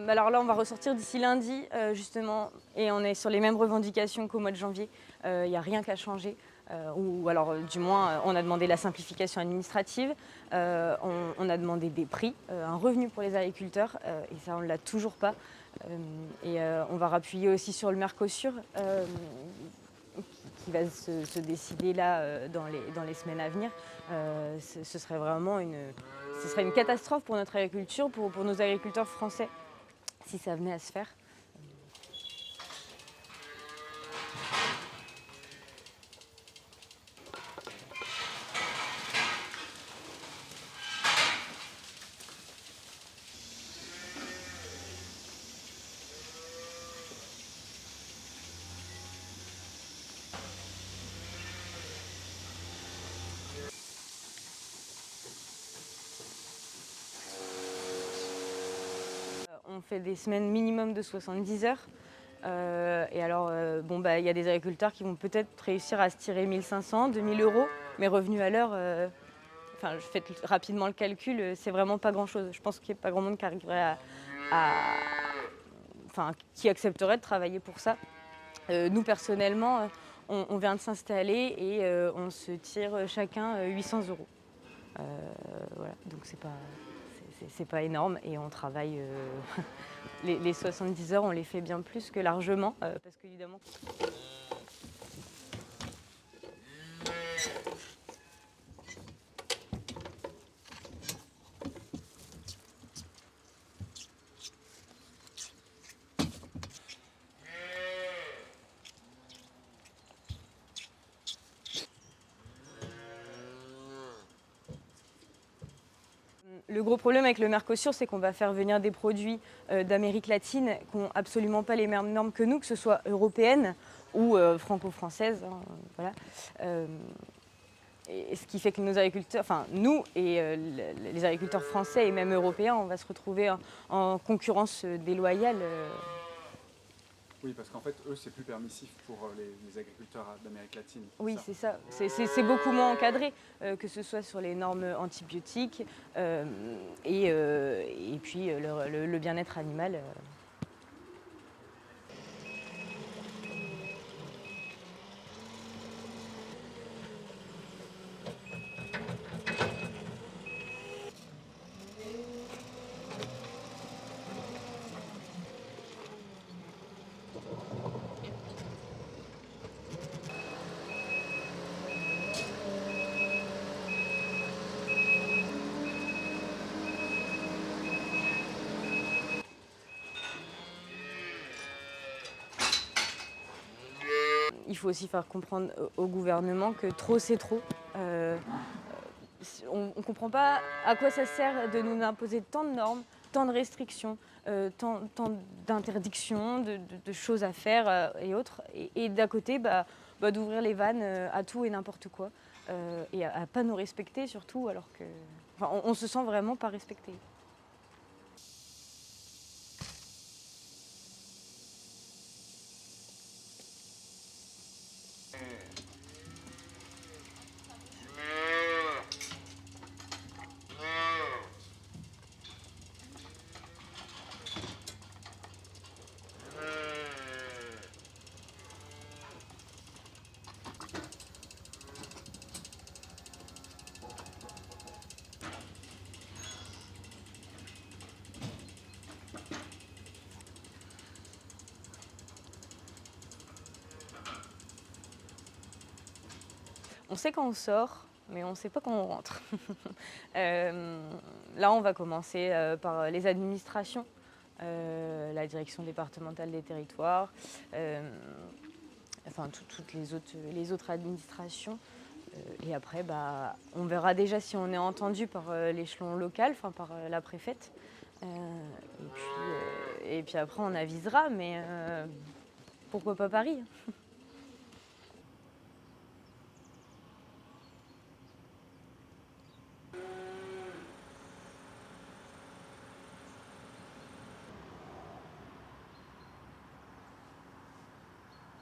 Alors là, on va ressortir d'ici lundi, justement, et on est sur les mêmes revendications qu'au mois de janvier. Il n'y a rien qu'à changer. Ou alors, du moins, on a demandé la simplification administrative, on a demandé des prix, un revenu pour les agriculteurs, et ça, on ne l'a toujours pas. On va rappuyer aussi sur le Mercosur, qui va se décider là dans les semaines à venir. Ce serait vraiment ce serait une catastrophe pour notre agriculture, pour nos agriculteurs français, si ça venait à se faire. On fait des semaines minimum de 70 heures. Il y a des agriculteurs qui vont peut-être réussir à se tirer 1 500, 2 000 euros, mais revenus à l'heure, je fais rapidement le calcul, c'est vraiment pas grand-chose. Je pense qu'il n'y a pas grand monde qui arriverait qui accepterait de travailler pour ça. Nous, personnellement, on vient de s'installer et on se tire chacun 800 euros. Voilà, donc c'est pas énorme et on travaille les 70 heures, on les fait bien plus que largement parce qu'évidemment. Le gros problème avec le Mercosur, c'est qu'on va faire venir des produits d'Amérique latine qui n'ont absolument pas les mêmes normes que nous, que ce soit européennes ou franco-françaises. Voilà. Et ce qui fait que nos agriculteurs, nous et les agriculteurs français et même européens, on va se retrouver en concurrence déloyale. Oui, parce qu'en fait, eux, c'est plus permissif pour les agriculteurs d'Amérique latine. Oui, c'est ça. C'est beaucoup moins encadré, que ce soit sur les normes antibiotiques et puis le bien-être animal. Il faut aussi faire comprendre au gouvernement que trop, c'est trop. On ne comprend pas à quoi ça sert de nous imposer tant de normes, tant de restrictions, tant d'interdictions, de choses à faire et autres. Et d'à côté, d'ouvrir les vannes à tout et n'importe quoi. Et à pas nous respecter surtout, alors que on se sent vraiment pas respecté. On sait quand on sort, mais on ne sait pas quand on rentre. Là, on va commencer par les administrations, la direction départementale des territoires, toutes les autres administrations. Et après, on verra déjà si on est entendu par l'échelon local, par la préfète. Et puis après, on avisera, mais pourquoi pas Paris ?